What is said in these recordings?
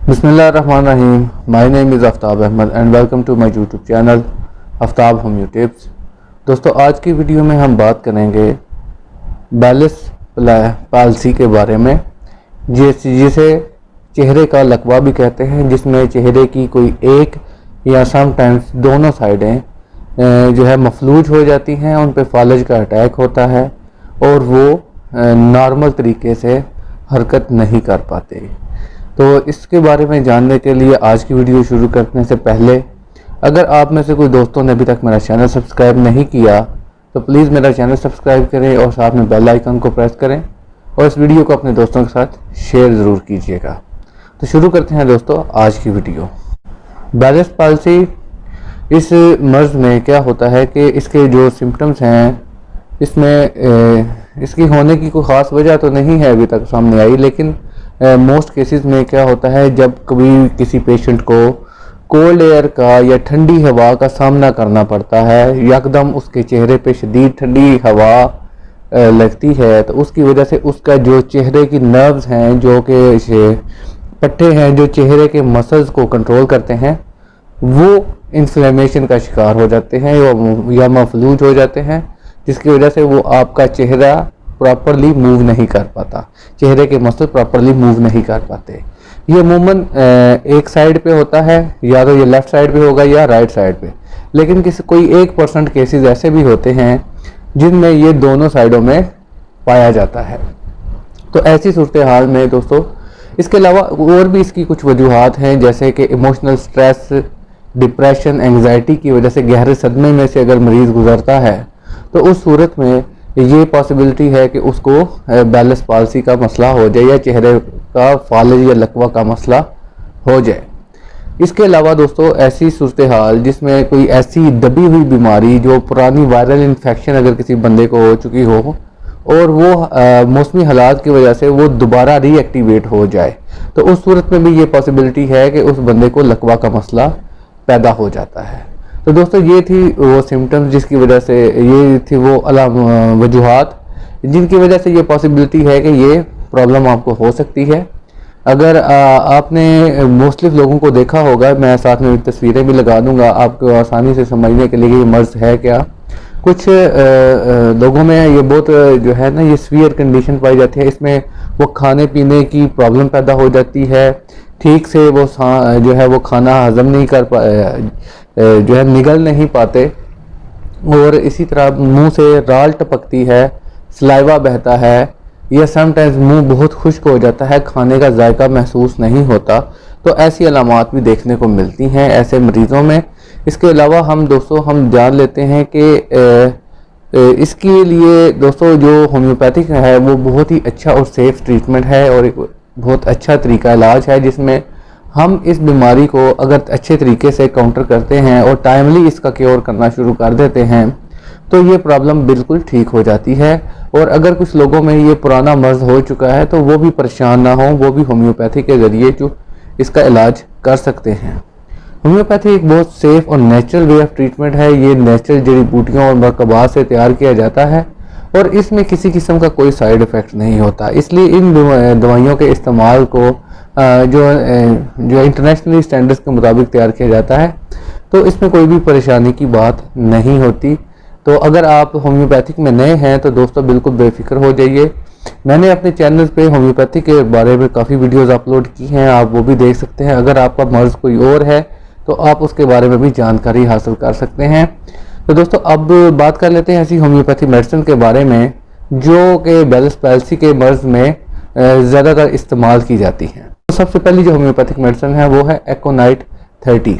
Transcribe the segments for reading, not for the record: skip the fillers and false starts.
बिस्मिल्लाहिर्रहमानिर्रहीम। My name is Aftab Ahmad and welcome to my YouTube channel Aftab homeo tips. दोस्तों, आज की वीडियो में हम बात करेंगे बैलिस पाल्सी के बारे में, जिसे चेहरे का लकवा भी कहते हैं, जिसमें चेहरे की कोई एक या समटाइम्स दोनों साइडें जो है मफलूज हो जाती हैं, उन पे फालज का अटैक होता है और वो नॉर्मल तरीके से हरकत नहीं कर पाते। तो इसके बारे में जानने के लिए आज की वीडियो शुरू करने से पहले, अगर आप में से कोई दोस्तों ने अभी तक मेरा चैनल सब्सक्राइब नहीं किया तो प्लीज़ मेरा चैनल सब्सक्राइब करें और साथ में बेल आइकन को प्रेस करें और इस वीडियो को अपने दोस्तों के साथ शेयर ज़रूर कीजिएगा। तो शुरू करते हैं दोस्तों आज की वीडियो। बैलिस पाल्सी, इस मर्ज़ में क्या होता है कि इसके जो सिम्टम्स हैं, इसमें इसकी होने की कोई ख़ास वजह तो नहीं है अभी तक सामने आई, लेकिन मोस्ट केसेस में क्या होता है, जब कभी किसी पेशेंट को कोल्ड एयर का या ठंडी हवा का सामना करना पड़ता है, यकदम उसके चेहरे पे शदीद ठंडी हवा लगती है, तो उसकी वजह से उसका जो चेहरे की नर्व्स हैं, जो कि पट्टे हैं जो चेहरे के मसल्स को कंट्रोल करते हैं, वो इन्फ्लेमेशन का शिकार हो जाते हैं या मफलूज हो जाते हैं, जिसकी वजह से वो आपका चेहरा प्रॉपरली मूव नहीं कर पाता, चेहरे के मसल प्रॉपरली मूव नहीं कर पाते। ये अमूमन एक साइड पे होता है, या तो ये लेफ्ट साइड पे होगा या राइट साइड पे, लेकिन कोई 1% केसेस ऐसे भी होते हैं जिनमें ये दोनों साइडों में पाया जाता है। तो ऐसी सूरत हाल में दोस्तों, इसके अलावा और भी इसकी कुछ वजूहात हैं, जैसे कि इमोशनल स्ट्रेस, डिप्रेशन, एंग्जाइटी की वजह से गहरे सदमे में से अगर मरीज़ गुजरता है तो उस सूरत में ये पॉसिबिलिटी है कि उसको बैलिस पाल्सी का मसला हो जाए या चेहरे का फालज या लकवा का मसला हो जाए। इसके अलावा दोस्तों, ऐसी सूरत हाल जिसमें कोई ऐसी दबी हुई बीमारी, जो पुरानी वायरल इन्फेक्शन अगर किसी बंदे को हो चुकी हो और वो मौसमी हालात की वजह से वो दोबारा रीएक्टिवेट हो जाए, तो उस सूरत में भी ये पॉसिबिलिटी है कि उस बंदे को लकवा का मसला पैदा हो जाता है। तो दोस्तों, ये थी वो सिम्टम्स जिसकी वजह से, ये थी वो वजूहात जिनकी वजह से ये पॉसिबिलिटी है कि ये प्रॉब्लम आपको हो सकती है। अगर आपने मोस्टली लोगों को देखा होगा, मैं साथ में तस्वीरें भी लगा दूंगा आपको आसानी से समझने के लिए कि ये मर्ज़ है क्या। कुछ लोगों में ये बहुत जो है ना, ये सीवियर कंडीशन पाई जाती है, इसमें वो खाने पीने की प्रॉब्लम पैदा हो जाती है, ठीक से वो जो है वो खाना हजम नहीं कर जो है निगल नहीं पाते, और इसी तरह मुंह से राल टपकती है, सलाइवा बहता है, या समटाइम्स मुंह बहुत खुश्क हो जाता है, खाने का जायका महसूस नहीं होता। तो ऐसी अलामात भी देखने को मिलती हैं ऐसे मरीज़ों में। इसके अलावा हम जान लेते हैं कि इसके लिए दोस्तों जो होम्योपैथिक है वो बहुत ही अच्छा और सेफ ट्रीटमेंट है और एक बहुत अच्छा तरीका इलाज है, जिसमें हम इस बीमारी को अगर अच्छे तरीके से काउंटर करते हैं और टाइमली इसका क्योर करना शुरू कर देते हैं तो ये प्रॉब्लम बिल्कुल ठीक हो जाती है। और अगर कुछ लोगों में ये पुराना मर्ज़ हो चुका है तो वो भी परेशान ना हो, वो भी होम्योपैथी के ज़रिए जो इसका इलाज कर सकते हैं। होम्योपैथी एक बहुत सेफ और नेचुरल वे ऑफ ट्रीटमेंट है। ये नेचुरल जड़ी बूटियों और मरकबात से तैयार किया जाता है और इसमें किसी किस्म का कोई साइड इफ़ेक्ट नहीं होता, इसलिए इन दवाइयों के इस्तेमाल को जो इंटरनेशनली स्टैंडर्ड्स के मुताबिक तैयार किया जाता है, तो इसमें कोई भी परेशानी की बात नहीं होती। तो अगर आप होम्योपैथिक में नए हैं तो दोस्तों बिल्कुल बेफिक्र हो जाइए। मैंने अपने चैनल पे होम्योपैथी के बारे में काफ़ी वीडियोस अपलोड की हैं, आप वो भी देख सकते हैं। अगर आपका मर्ज़ कोई और है तो आप उसके बारे में भी जानकारी हासिल कर सकते हैं। तो दोस्तों, अब बात कर लेते हैं ऐसी होम्योपैथी मेडिसिन के बारे में जो कि बैलिस पाल्सी के मर्ज़ में ज़्यादातर इस्तेमाल की जाती हैं। तो सबसे पहली जो होम्योपैथिक मेडिसिन है वो है एकोनाइट 30।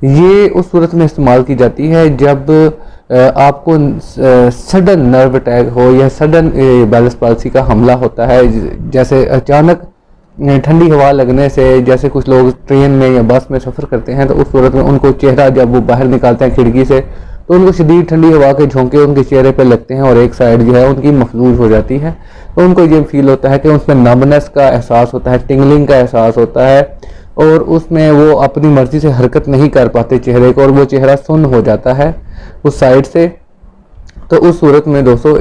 ये उस सूरत में इस्तेमाल की जाती है जब आपको सडन नर्व अटैक हो या सडन बैलिस पाल्सी का हमला होता है, जैसे अचानक ठंडी हवा लगने से, जैसे कुछ लोग ट्रेन में या बस में सफ़र करते हैं तो उस सूरत में उनको चेहरा, जब वो बाहर निकालते हैं खिड़की से, तो उनको शदीद ठंडी हवा के झोंके उनके चेहरे पे लगते हैं और एक साइड जो है उनकी मफलूज हो जाती है। तो उनको ये फील होता है कि उसमें नमनेस का एहसास होता है, टिंगलिंग का एहसास होता है, और उसमें वो अपनी मर्ज़ी से हरकत नहीं कर पाते चेहरे को, और वो चेहरा सुन्न हो जाता है उस साइड से। तो उस सूरत में दोस्तों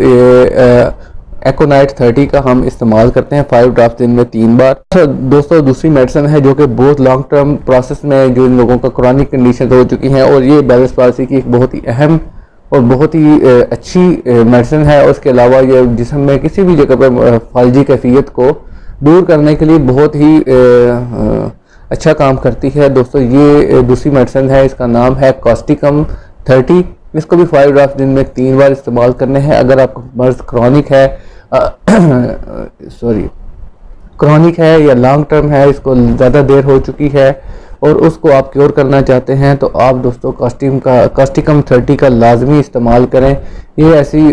एकोनाइट 30 का हम इस्तेमाल करते हैं 5 ड्रॉप्स दिन में 3 बार। तो दोस्तों दूसरी मेडिसिन है जो कि बहुत लॉन्ग टर्म प्रोसेस में जो इन लोगों का क्रॉनिक कंडीशन हो चुकी हैं, और ये बैलेंस पाल्सी की एक बहुत ही अहम और बहुत ही अच्छी मेडिसिन है। और उसके अलावा ये जिस्म में किसी भी जगह पर फालजी कैफियत को दूर करने के लिए बहुत ही अच्छा काम करती है। दोस्तों ये दूसरी मेडिसिन है, इसका नाम है कॉस्टिकम 30। इसको भी 5 ड्रॉप्स दिन में 3 बार इस्तेमाल करने हैं। अगर आपका मर्ज क्रॉनिक है क्रॉनिक है या लॉन्ग टर्म है, इसको ज़्यादा देर हो चुकी है और उसको आप क्योर करना चाहते हैं, तो आप दोस्तों कॉस्टिकम 30 का लाजमी इस्तेमाल करें। ये ऐसी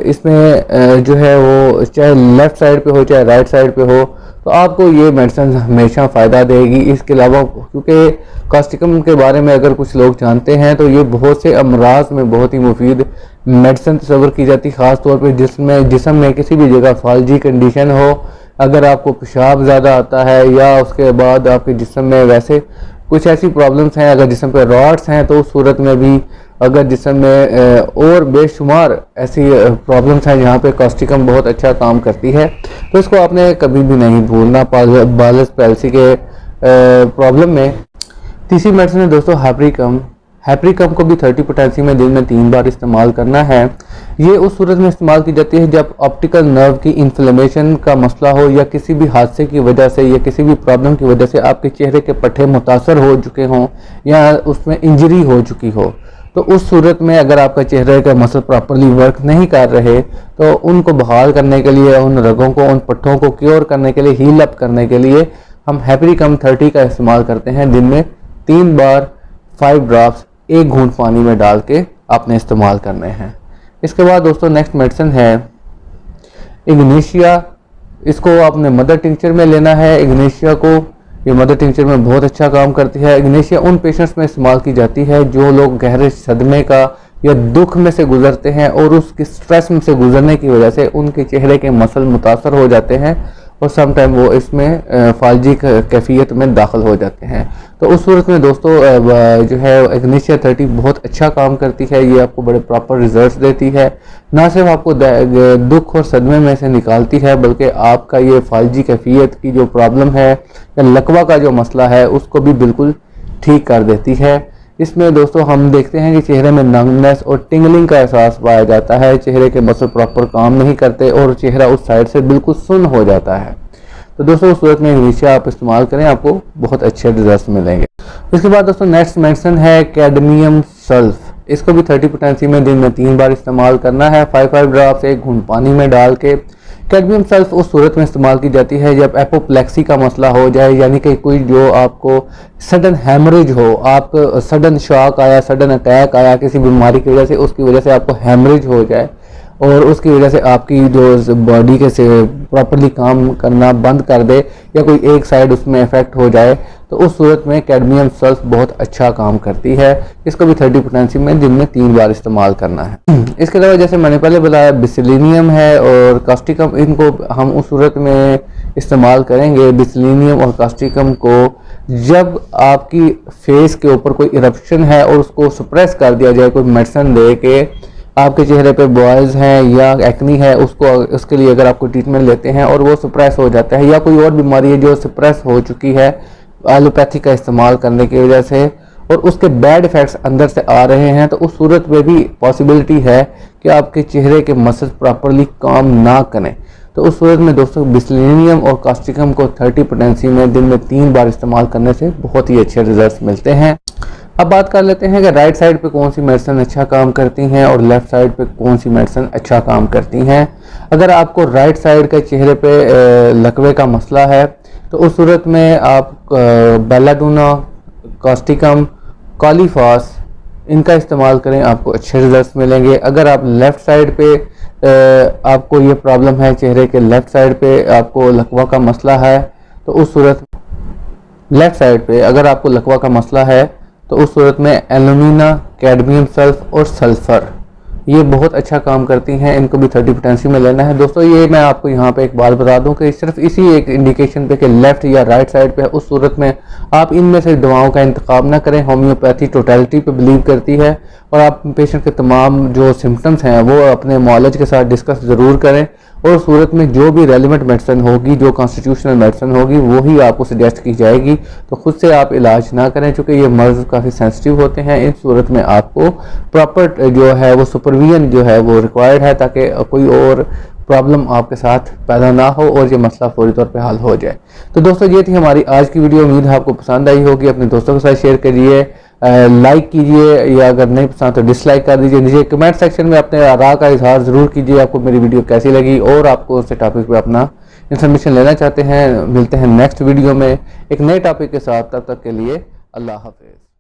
इसमें जो है वो चाहे लेफ़्ट साइड पे हो चाहे राइट साइड पे हो, तो आपको ये मेडिसिन हमेशा फ़ायदा देगी। इसके अलावा क्योंकि कॉस्टिकम के बारे में अगर कुछ लोग जानते हैं तो ये बहुत से अमराज में बहुत ही मुफीद मेडिसिन तस्वर की जाती है, ख़ास तौर पे जिस्म में किसी भी जगह फालजी कंडीशन हो, अगर आपको पेशाब ज़्यादा आता है या उसके बाद आपके जिस्म में वैसे कुछ ऐसी प्रॉब्लम्स हैं, अगर जिस्म पे रॉड्स हैं तो उस सूरत में भी, अगर जिस्म में और बेशुमार ऐसी प्रॉब्लम्स हैं जहाँ पे कॉस्टिकम बहुत अच्छा काम करती है, तो इसको आपने कभी भी नहीं भूलना बालस पैल्सी के प्रॉब्लम में। तीसरी मेडिसिन है दोस्तों हैप्रिकम को भी 30 पोटेंसी में दिन में 3 बार इस्तेमाल करना है। ये उस सूरत में इस्तेमाल की जाती है जब ऑप्टिकल नर्व की इन्फ्लेमेशन का मसला हो या किसी भी हादसे की वजह से या किसी भी प्रॉब्लम की वजह से आपके चेहरे के पट्टे मुतासर हो चुके हों या उसमें इंजरी हो चुकी हो। तो उस सूरत में अगर आपका चेहरे का मसल प्रॉपरली वर्क नहीं कर रहे, तो उनको बहाल करने के लिए, उन रगों को, उन पट्टों को क्योर करने के लिए, हील अप करने के लिए हम हैप्रिकम 30 का इस्तेमाल करते हैं। दिन में 3 बार 5 ड्रॉप्स 1 घूंट पानी में डाल के आपने इस्तेमाल करने हैं। इसके बाद दोस्तों नेक्स्ट मेडिसिन है इग्निशिया। इसको आपने मदर टिंचर में लेना है। इग्निशिया को ये मदर टिंचर में बहुत अच्छा काम करती है। इग्निशिया उन पेशेंट्स में इस्तेमाल की जाती है जो लोग गहरे सदमे का या दुख में से गुजरते हैं और उसकी स्ट्रेस में से गुजरने की वजह से उनके चेहरे के मसल मुतासर हो जाते हैं और समटाइम वो इसमें फालजी कैफियत में दाखिल हो जाते हैं। तो उस सूरत में दोस्तों जो है इग्निशिया 30 बहुत अच्छा काम करती है। ये आपको बड़े प्रॉपर रिजल्ट्स देती है, ना सिर्फ आपको दुख और सदमे में से निकालती है, बल्कि आपका ये फालजी कैफियत की जो प्रॉब्लम है या लकवा का जो मसला है उसको भी बिल्कुल ठीक कर देती है। इसमें दोस्तों हम देखते हैं कि चेहरे में नंगनेस और टिंगलिंग का एहसास पाया जाता है, चेहरे के मसल प्रॉपर काम नहीं करते और चेहरा उस साइड से बिल्कुल सुन्न हो जाता है। तो दोस्तों उस सूरत में इग्निशिया आप इस्तेमाल करें, आपको बहुत अच्छे रिजल्ट्स मिलेंगे। इसके बाद दोस्तों नेक्स्ट मेडिसिन है कैडमियम सल्फ। इसको भी 30 पोटेंसी में दिन में 3 बार इस्तेमाल करना है। 5 ड्रॉप्स 1 घूंट पानी में डाल के। कैडमियम सल्फ उस सूरत में इस्तेमाल की जाती है जब एपोप्लेक्सी का मसला हो जाए, यानी कि कोई जो आपको सडन हेमरेज हो, आप सडन शॉक आया, सडन अटैक आया किसी बीमारी की वजह से, उसकी वजह से आपको हेमरेज हो जाए और उसकी वजह से आपकी जो बॉडी के से प्रॉपरली काम करना बंद कर दे या कोई एक साइड उसमें इफेक्ट हो जाए, तो उस सूरत में कैडमियम सल्फ बहुत अच्छा काम करती है। इसको भी 30 पोटेंसी में दिन में 3 बार इस्तेमाल करना है। इसके अलावा जैसे मैंने पहले बताया बिस्लिनियम है और कास्टिकम, इनको हम उस सूरत में इस्तेमाल करेंगे बिस्लिनियम और कास्टिकम को जब आपकी फेस के ऊपर कोई इरप्शन है और उसको सप्रेस कर दिया जाए कोई मेडिसिन दे के। आपके चेहरे पे बॉयज़ हैं या एक्नी है, उसके लिए अगर आपको ट्रीटमेंट लेते हैं और वो सप्रेस हो जाता है, या कोई और बीमारी है जो सप्रेस हो चुकी है एलोपैथी का इस्तेमाल करने की वजह से और उसके बैड इफेक्ट्स अंदर से आ रहे हैं, तो उस सूरत में भी पॉसिबिलिटी है कि आपके चेहरे के मसल्स प्रॉपरली काम ना करें। तो उस सूरत में दोस्तों बिस्लिनियम और कास्टिकम को 30 पोटेंसी में दिन में 3 बार इस्तेमाल करने से बहुत ही अच्छे रिजल्ट्स मिलते हैं। अब बात कर लेते हैं कि राइट साइड पे कौन सी मेडिसिन अच्छा काम करती हैं और लेफ़्ट साइड पे कौन सी मेडिसिन अच्छा काम करती हैं। अगर आपको राइट साइड के चेहरे पे लकवे का मसला है तो उस सूरत में आप बेलाडोना, कॉस्टिकम, कॉलीफॉस इनका इस्तेमाल करें, आपको अच्छे रिजल्ट्स मिलेंगे। अगर आप लेफ़्ट साइड पे आपको ये प्रॉब्लम है, चेहरे के लेफ़्ट साइड पे आपको लकवा का मसला है, तो उस सूरत लेफ़्ट साइड पे अगर आपको लकवा का मसला है तो उस सूरत में एल्यूमिना, कैडमियम सल्फ और सल्फर ये बहुत अच्छा काम करती हैं। इनको भी 30 पोटेंसी में लेना है। दोस्तों ये मैं आपको यहाँ पे एक बात बता दूं कि सिर्फ इसी एक इंडिकेशन पे कि लेफ़्ट या राइट साइड पे उस सूरत में आप इनमें से दवाओं का इंतखाब ना करें। होम्योपैथी टोटलिटी पे बिलीव करती है और आप पेशेंट के तमाम जो सिम्टम्स हैं वो अपने मॉलेज के साथ डिस्कस ज़रूर करें और सूरत में जो भी रेलिवेंट मेडिसिन होगी, जो कॉन्स्टिट्यूशनल मेडिसिन होगी, वही आपको सजेस्ट की जाएगी। तो खुद से आप इलाज ना करें, चूँकि ये मर्ज़ काफ़ी सेंसिटिव होते हैं। इस सूरत में आपको प्रॉपर जो है वो सुपरविजन जो है वो रिक्वायर्ड है, ताकि कोई और प्रॉब्लम आपके साथ पैदा ना हो और ये मसला फौरी तौर पे हल हो जाए। तो दोस्तों ये थी हमारी आज की वीडियो। उम्मीद है आपको पसंद आई होगी। अपने दोस्तों के साथ शेयर करिए, लाइक कीजिए, या अगर नहीं पसंद तो डिसलाइक कर दीजिए। नीचे कमेंट सेक्शन में अपने आराह का इजहार ज़रूर कीजिए, आपको मेरी वीडियो कैसी लगी और आपको उससे टॉपिक पे अपना इन्फॉर्मेशन लेना चाहते हैं। मिलते हैं नेक्स्ट वीडियो में एक नए टॉपिक के साथ। तब तक के लिए अल्लाह हाफिज़।